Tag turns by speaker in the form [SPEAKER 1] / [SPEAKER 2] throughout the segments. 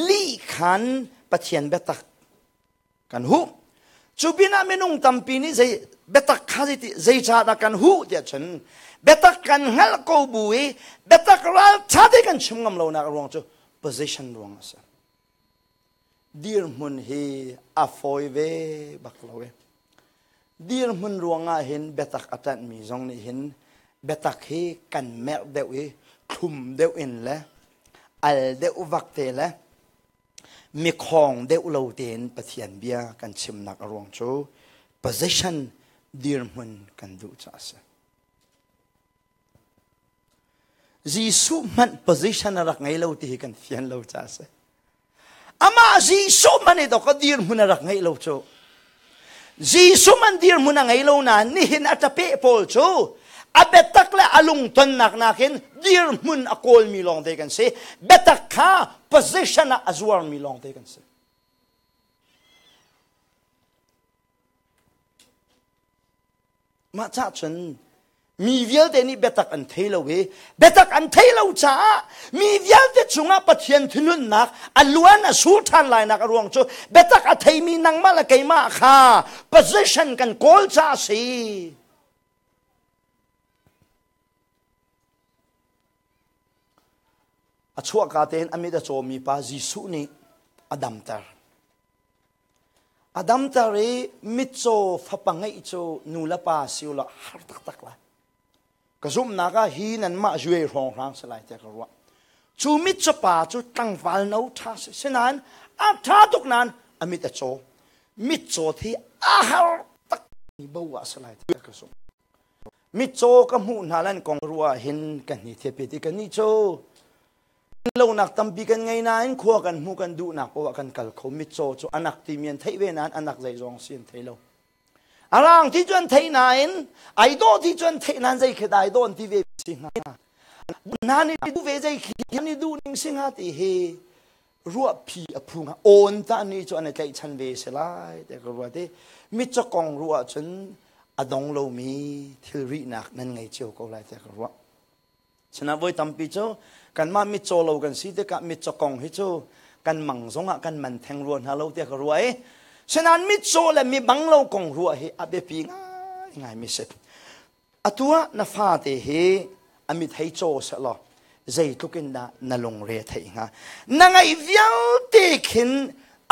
[SPEAKER 1] ลีขันปะเทียนเบตักกันหูจูบินาเมนุงตัมปีนี้ใจเบตักข้าจิใจชาดกันหูเดียฉันเบตักกันฮัลโกบุยเบตักรัลชาดิกันชุมงำเรานักรวงจู position รวงasa dir mun hi a foi ve baklawe dir mun ruanga hin betak atan mi zong ni hin betak hi kan mer dewi khum deu in la al deu vakte la mi khong deu lo ten pathian bia kan chim nak arong chu position dir mun kan du cha sa jisu man position rak ngai lo ti kan fian lo cha sa ama jisu man do ka dir mun rak ngai lo chu jisu man dir mun ngai lo na ni hin atape pol chu abetak la alung ton nak nakin dir mun akol mi long te kan se betak ka position azwar mi long te kan se ma cha chen mi vial te ni betak an thailo we betak an thailo cha mi vial te chunga pathian thunun nak aluan a su than lai nak arong chu betak a thai mi nang ma la kai ma kha position kan kol cha si a chua ka ten amida cho mi pa jisu ni adam tar e mitso fapangai cho nula pa siula har tak tak la kazum naga hi nan ma jue rong rang salai te karwa chu mitso pa chu tangwal no tha senan a tha tuk nan amida cho mitso thi a har tak ni bawa salai te kazum mitso ka mu nalan kong ruwa hin kan ni the pe ti kan ni cho lo nak tampi kan ngai na in khuwa kan mu kan du nak ko kan kal kho mi cho cho anak ti mian thei ve nan anak zai jong sin thei lo arang ti chuan thei na in ai do ti chuan thei nan zai khedai don ti ve sing ha na ni du ve zai khi ni du ning sing ha ti he ruwa phi aphunga on ta ni chuan ai kai chan ve se lai te ko ruwa te mi cho kong ruwa chun adong lo mi thil ri nak nan ngai chiu ko lai te ko ruwa chana voi tampi cho kan ma mi cho lo kan si te ka mi cho kong hi chu kan mang zonga kan man theng ruan ha lo te ka ruai senan mi cho le mi bang lo kong ruai hi abe pi ngai mi se atua na fa te he ami thai cho se lo zai tukin da na long re thai nga nangai vial te khin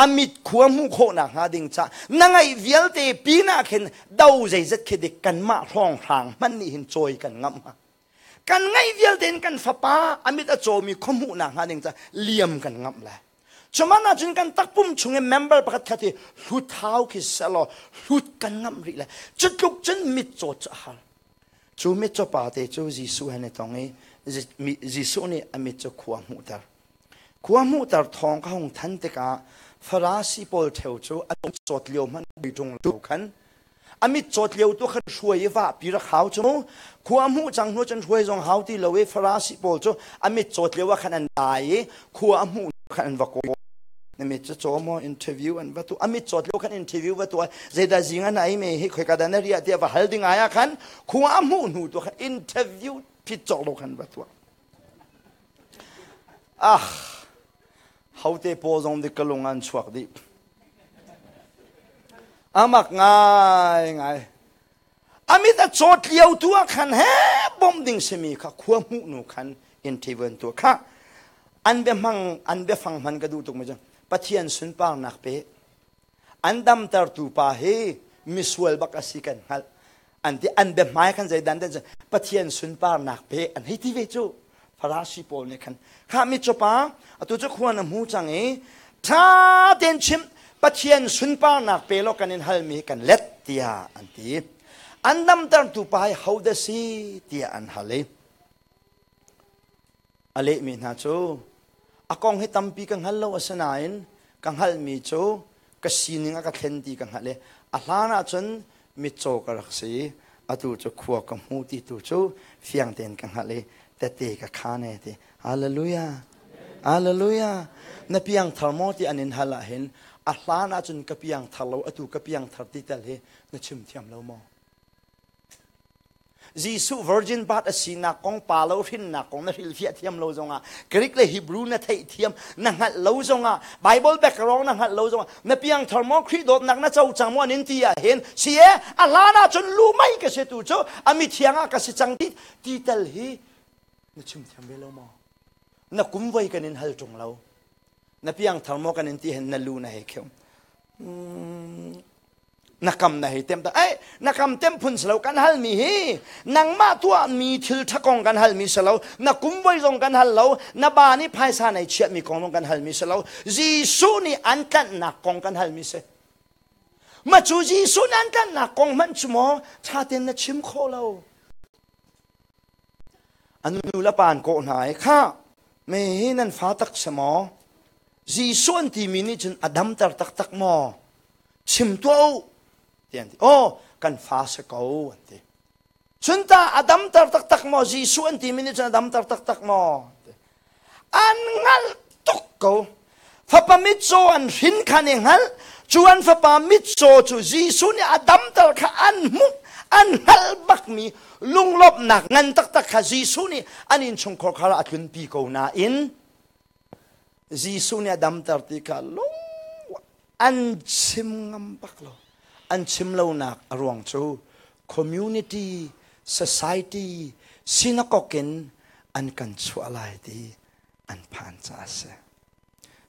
[SPEAKER 1] amit khuam hu kho na nga ding cha nangai vial te pi na khin dau zai zat khidik kan ma rong rang man ni hin choi kan ngam ha kan ngai vial den kan fapa amit a chomi khomu na haning cha liam kan ngam la chomana jin kan takpum chunge member pakat khati hlut thau ki selo hlut kan ngam ri la chutluk chen mit cho cha hal chu mit cho pa te chu jisu hane tongi jisu ni amit cho khuwa mu tar thong ka hong than te ka farasi pol theu chu a chot lio man bi tung tu khan amit chot leo tu khan shuai wa pira khau chu khuam hu chang no chan shuai jong hau ti lowe farasi pol chu amit chot lewa khan an dai khuam hu khan wa ko nemi cho mo interview an wa tu amit chot leo khan interview wa tu zeda jinga nai me hi khoi ka da na ria te wa hal ding aya khan khuam hu nu tu khan interview pit chok lo khan wa tu hau te po jong de kalungan chuak di amak ngai amit a chot liao tua khan he bom ding semi kha khuam hu nu khan interview tu kha an be phang man ka du tuk ma jang pathian sun pa nak pe andam tar tu pa he miswal bak asikan hal an be mai khan zai dan den pathian sun pa nak pe an hi ti ve chu farasi pol ne khan kha mi chopa atu chu khuan mu chang e tha den chim pathian sun pa nak pe lo kanin hal mi kan let tia anti andam tar tu pai how the see tia an hale ale mi na chu akong he tampi kang hallo asanain kang hal mi chu ka sininga ka thenti kang hale ahlana chun mi cho ka raksi atu chu khuwa ka mu ti tu chu fiang ten kang hale te te ka khane te hallelujah hallelujah na piang tharmo ti anin hala hen ahlana chun kapiang thalo atu kapiang tharti tel he na chim thiam lo mo Jisu virgin bat asina kong palo rin na kong na hilfiat thiam lo zonga Greek le Hebrew na thei thiam na ngat lo zonga Bible background na ngat lo zonga na piang thermo credo nak na chau chang mo nin tia hen sie alana chun lu mai ka se tu cho ami thianga ka se chang ti tal hi na chum thiam be lo mo na kum vai kanin hal tung lo na piang thermo kanin ti hen na lu na he khem nakam na hi tem ta ai nakam tem phun selo kan hal mi hi nang ma tua mi thil thakong kan hal mi selo na kumwai jong kan hal lo na ba ni phaisa nei chiat mi kong kan hal mi selo jisu ni an kan na kong kan hal mi se ma chu jisu nan kan na kong man chumo cha ten na chim kho lo anu la pan ko nai kha me hi nan fa tak samo jisu an ti mi ni chun adam tar tak tak mo chim to tiền ô cần phá sẽ cầu tiền chúng ta Adam tar tak tak mo Jisu anh tìm mình cho Adam tar tak tak mo anh ngal tuk cầu pháp pamit cho anh hin khan ngal chu anh pháp pamit cho chu Jisu ni Adam tar kha anh muk anh hal bak mi lung lop nak ngan tak tak kha Jisu ni anh in chung khor khala atun pi ko na in Jisu ni Adam tar ti kha lung anh chim ngam bak lo an chim lo nak arwang chu community society sinakokin an kan chu alai ti an phan cha se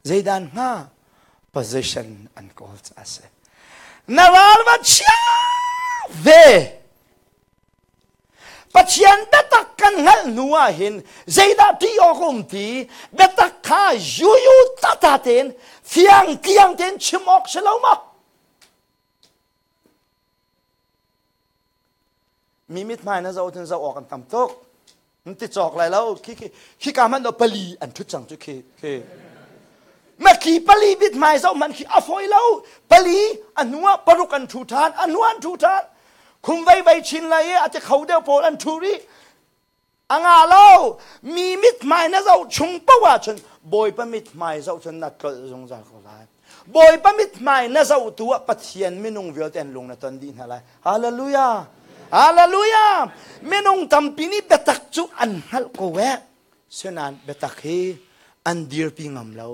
[SPEAKER 1] zaidan nga position an call cha se nawal ma chia ve pachian betak kan hal nuwa hin zaida ti okum ti betak kha yuyu tataten fiang tiang ten chimok selomaมีมิตรหมายนะเราถึงเราออกกันตำตกมันติดจอกอะไรแล้วขี้การมันเอาปลีอันทุจังจุเคเมื่อขี้ปลีมิตรหมายเรามันขี้อฟอยแล้วปลีอันนัวปรุกันทูทานอันนัวอันทูทานคุมไว้ใบชินอะไรอาจจะเขาเดียวโพลันทูริอ่างาเรามีมิตรหมายนะเราชงปะว่าชนบอยปะมิตรหมายเราชนนักเกิดสงสารเขาได้บอยปะมิตรหมายนะเราตัวปะเทียนไม่นุ่งเวียลเต็นลงในตอนดีอะไรฮาเลลูยาฮาเลลูยาเมนงตัมปีนี้เบตักจุอันฮัลโกเวะเสนันเบตักเฮอันดีร์ปิงามเลา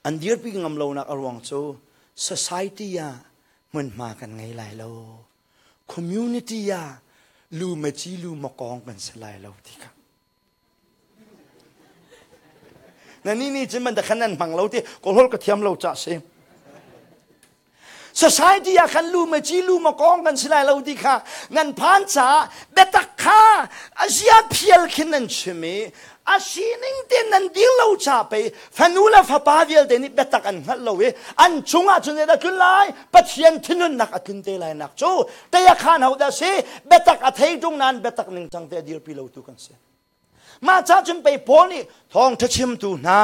[SPEAKER 1] อันดีร์ปิงามเลานักอรวงโซ society ยามันมากันไงหลายเลา community ยาลูมาจีลูมากองกันสลายเลาที่ครับนั่นนี่จะมันแต่ขนาดมังเลาที่ก็ฮอลกระเทียมเลาจ่าเซsociety อยากกันรู้มาจีรู้มากองกันสิไรเราดีค่ะงั้นพันจ่าเบตักข้าอาเซียเพียลขึ้นนั่นใช่ไหมอาชีนิงเดนนั่นดีเราจ่าไปฟันูลาฟ้าป่าเวียลเดนิเบตักอันฮัลโหลอันจุงอาจุนเดนักไล่ปัจเจียนที่นั่นนักอันเตไลนักจูแต่อยากขันเอาแต่เสียเบตักอัฐิตรงนั้นเบตักหนึ่งจังแต่ดีร์ปีเราตุกันเสียมาจ้าจึงไปพอนี่ทองทัชิมตูนา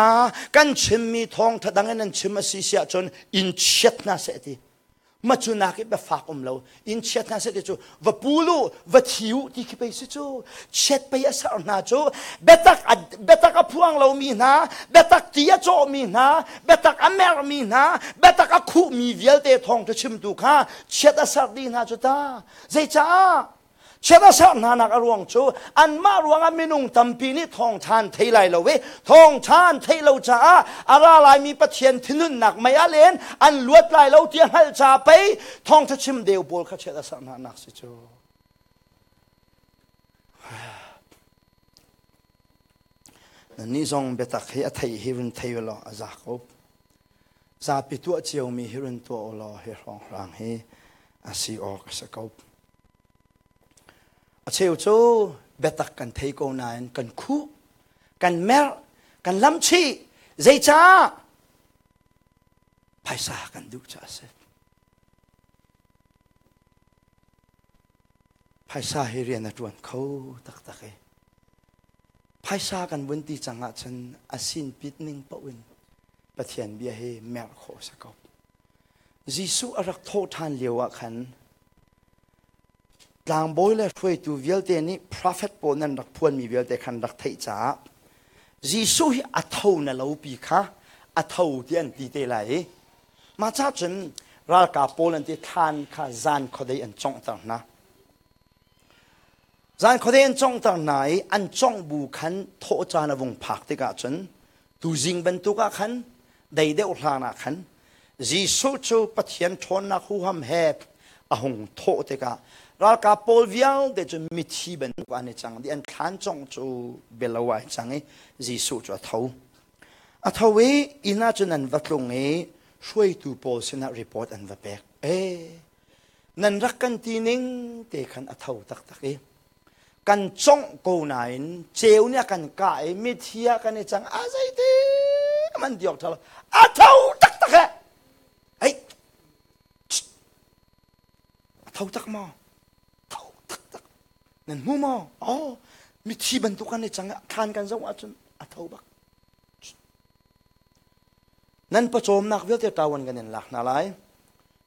[SPEAKER 1] กันชิมมีทองทัดังนั้นชิมมาสิเสียจนอินเช็ดน่าเสียทีมาจูนักแบบฝากเราอินเช็ดน่าเสียจูว่าปูลูว่าทิวที่คิดไปสิจูเช็ดไปยังสารนาจูเบตักพวงเรามีนะเบตักที่ยาโจมีนะเบตักอเมริกมีนะเบตักคู่มีเวลเตทองทัชิมตูค่ะเช็ดสารดีนะจูตาใจจ้าเชื่อว่าสารนานักอรวงจูอันมารวงอเมนุงตัมปีนี้ทองชานเทไลเราเวทองชานเทเราจ้าอะไรมีปะเทียนที่นุ่นหนักไม่อาเลนอันลวดลายเราเตียงให้จ้าไปทองทัชิมเดียวโบลเขาเชื่อว่าสารนานักสิจูนี่ทรงเบตักให้อธิฮิรุนเทวลอาจากบซาปิตัวเจียวมีฮิรุนตัวอลอเฮรองรังให้อาศิออกสกบเชียวจูเบตักกันเทโกนายกันคู่กันแมรกันล้ำชีใจจ้าไพศากันดูจ้าเสไพศาให้เรียนนัดวันเขาตักเอไพศากันวันที่จังหวะฉันอาศินปิดนิ่งปะวินปะเทียนเบียให้แมรโคสกบยิสุอรักโทษทานเลียวขันลางบอยเลยช่วยตัวเวลเตนี่ prophet ปนันรักพวนมีเวลเตขันรักไทยจ้ายิสุฮิอัฐาวนั่นเราปีค่ะอัฐาวที่อันตีเตลัยมาจ้าจนรักกับปนันที่ทานข้าจานเขาได้อันจ้องต่างนะ จานคนเดินจ้องต่างไหนอันจ้องบูขันโทจานวงผักติกาจนตูจิงบรรทุกขันได้เดอุลานาขันจีสูจูปัทยันทนนักหูหำแหบอาหงโทติการักาโพลวิลเดจมิทีบรรทุกอันนี้จังดิอันขันจ้องจูเบลวายจังเอจีสูจูเท่าอัฐเวอินาจนันวัดลงเอช่วยตูโพลสินะรีพอร์ตอันวัดเปกนันรักกันทีนึงเตะขันอัฐวตักกันจ้องกูนายเจ้าเนี่ยกันกายมิเทียกันนี่จังอาใจดีมันเดียวทะเลอัฐวตักเฮ้ยอัฐวตักมาอัฐวตักนั่นมูมาอ๋อมิทีบรรทุกกันนี่จังทานกันจังว่าจนอัฐวบักนั่นประโจมนักวิทยาตาวันกันนี่หลักนาไล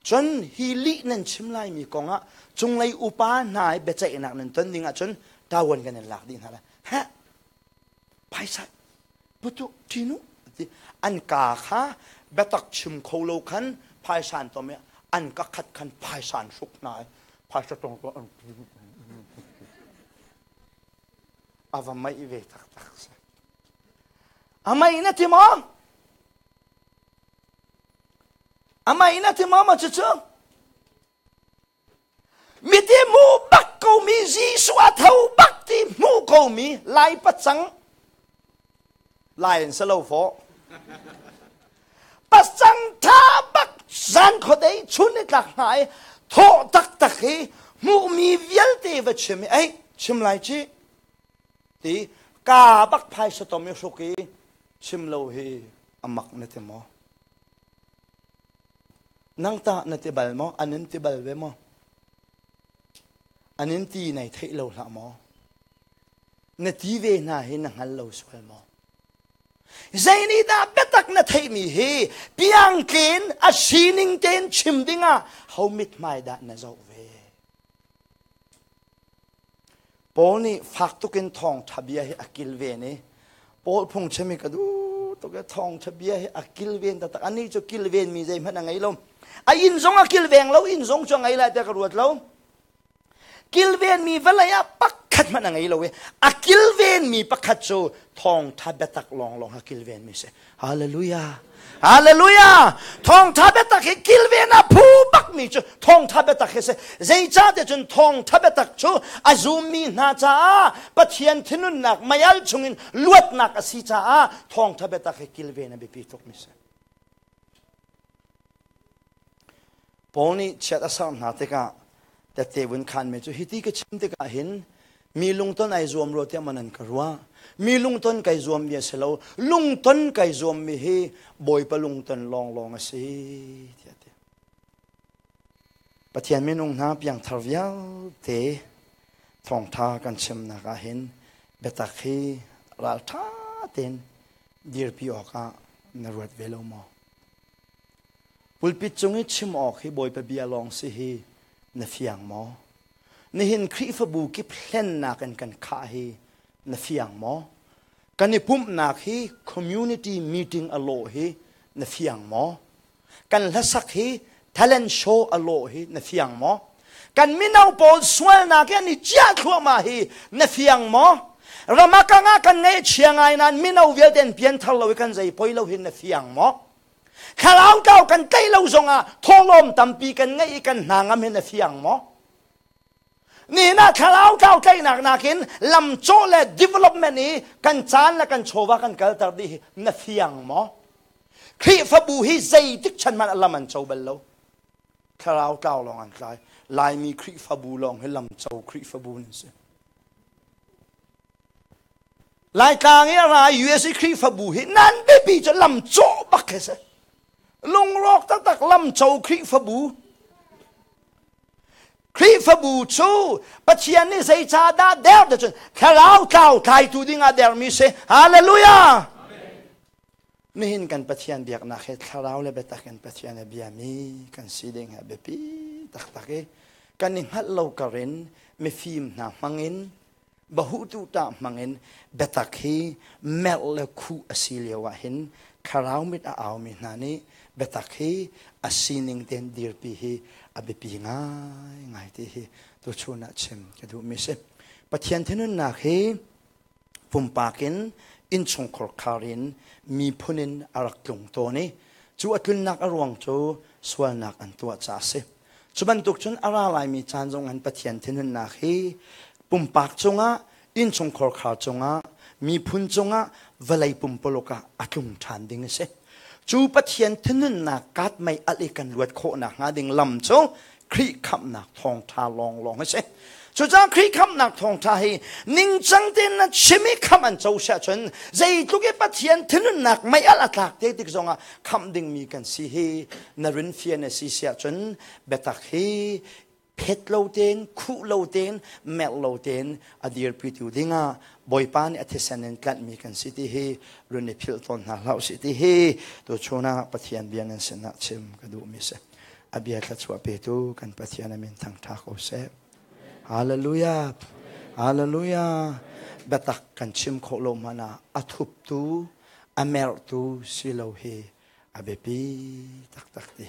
[SPEAKER 1] จนฮิลินั่นชิมไลมีกองอ่ะจงไลอุปานายเบจนักนั่นต้นดิ่งอ่ะจนตาวันกันนี่หลักดีนะละฮะไปใช่ปุตุทีนุอันกาค่ะเบตักชิมโคโลคันพายสานตัวเมียอันก็ขัดขันพายสานสุกนายพายสตรงตัวอาวไม่เวตักอาไม่นะที่มองอามาอินาที่มาจะเจอมีที่มูบักกูมีจีสวะเท่าบักที่มูกูมีลายปัจจังลายสโลโฟปัจจังท่าบักจันคนใดชุนในหลักหายโทตักฮีมูมีเวียลตีวัชมีชิมลายจีที่กาบักพายสตอมิสุกีชิมโลฮีอามักนั่นที่มานังตาในที่บัลมออันนั้นที่บัลเวมออันนั้นที่ในที่เราละมอในที่เวน่าเห็นนังฮัลโลสวลมอใจนี้ดาเบตักในที่มีเฮเปียงเกนอาชีนิงเกนชิมดิงะเขามิดไม่ได้ในเจ้าเวปอนี่ฝักตุกินทองทับยาให้อากิลเวนี่ปอพงเชมิกดูตุกทองทับยาให้อากิลเวนแต่อันนี้จะกิลเวนมีใจมันยังไงลมอินซงกิลเวงเราอินซงจังไงล่ะแต่กระโดดเรากิลเวนมีเวลาปักขัดมันยังไงเรากิลเวนมีปักขัดโจทองทับเบตักลองกิลเวนมีเสฮาเลลูยาฮาเลลูยาทองทับเบตักให้กิลเวนะผู้ปักมีโจทองทับเบตักให้เสใจจ้าเดจนทองทับเบตักโจอาจูมีนาจ้าปัทยันทินุนนักมายัลชงอินลวดนักอสิจ้าทองทับเบตักให้กิลเวนะบิปีตกมีเสปอนี่เชื่อสามนาทีก็แต่เทวันขันเมื่อฮิติก็ชิมติก็เห็นมีลุงต้นไอรวมรถที่มันนั่นกรัวมีลุงต้นไก่รวมเบียร์เสลาลุงต้นไก่รวมมีเฮบอยปะลุงต้นลองสิเทียเทียปะเทียนไม่นุ่งน้ำยังทวีลเตะทองท่ากันชิมนักเห็นเบตักฮีรัลท่าเต็นดีร์พิออกนรวดเวลมอปุลปิดจงอิชิมออกให้บอยไปเบียลองสิฮีนฟิยังมอนี่เห็นคริฟบูกิเพลนนักกันข้าฮีนฟิยังมอกันนี่ปุ่มนักฮี community meeting อโลฮีนฟิยังมอกันละสักฮี talent show อโลฮีนฟิยังมอกันมินาวบอลสวยนักนี่จ้าขัวมาฮีนฟิยังมอเรามากังกันเงยเชียงไงนั้นมินาวเวลเดนเพียนทะเลกันใจพอยเราเห็นนฟิยังมอข้าเราเก่ากันใกล้เราส่งท้องลมตั้มปีกันไงกันนางเห็นเฟียงมอนี่นะข้าเราเก่าใกล้นักเห็นลำโจและ development นี้กันจานและกันโชว์กันกันตัดดีนเฟียงมอครีฟบูฮีใจติดฉันมันละมันโจเบลโลข้าเราเก่าลองอันไลายมีครีฟบูลองให้ลำโจครีฟบูนี่สิลายกลางเนี่ยราย US ครีฟบูฮีนั่นไม่ปีจะลำโจบักเสลุงรอกตักลำโจครีฟบูชูปัจเจียนนี่ใส่ชาดาเดลเดชข้าเราเก่าไทยตูดิ้งอาเดลมีเสฮาเลลูยานี่เห็นกันปัจเจียนเบียกนักเหตุข้าเราเลยไปตักกันปัจเจียนเบียมีกันสีแดงเบปีตักกันนิ่งฮัลโหลกระเรนไม่ฟิล์มน้ำมังอินบะหูตุตามังอินเบตักฮีเมลเลคูอสิเลียวะเห็นข้าเราไม่ได้เอามีนานี้เบตักฮีอาศินิงเดนดีร์ปีฮีอาเบปีง่ายที่ฮีตัวชนะเชมกระดูมิเซ ปะเทียนเทนุนนักเฮปุ่มปากินอินชงคอร์คารินมีพุนินอารักลงตัวนี้จูอัตุนนักอรวงจูสวนักอันตัวจ่าเสจุบันตุกจนอาราลายมีจานจงอันปะเทียนเทนุนนักเฮปุ่มปากจงอ่ะอินชงคอร์คาจงอ่ะมีพุนจงอ่ะเวลัยปุ่มปลกะอัตุงทานดิ่งเสจูปะเทียนเทนุนนักกัดไม่อะไรกันลวดโคนักงาดิ่งลำโจครีคำนักทองทาลองให้เสจุจ้าครีคำนักทองทาให้นิ่งจังเดินนัดชิมิคำอันเจ้าเสียจนใจตุกปะเทียนเทนุนนักไม่อะไรตักเด็กจงอ่ะคำดิ่งมีกันสิเฮนรินเฟียนสิเสียจนเบตักเฮเพชรโลเดนคู่โลเดนเมลโลเดนอดีตพิจูดิ่งอ่ะบอยปานอัติสันกันมีกันสิที่เฮรุนพิลตอนหาเราสิที่เฮตัวชนะปะเทียนเบียนันสนะชิมกระดูมิเสอเบียกัสวะเปตูกันปะเทียนมินทังทักโอเซฮาเลลูยาฮาเลลูยาเบตักกันชิมโคโลมานาอัทุบตูอเมรตูสิโลเฮอเบปีตักติ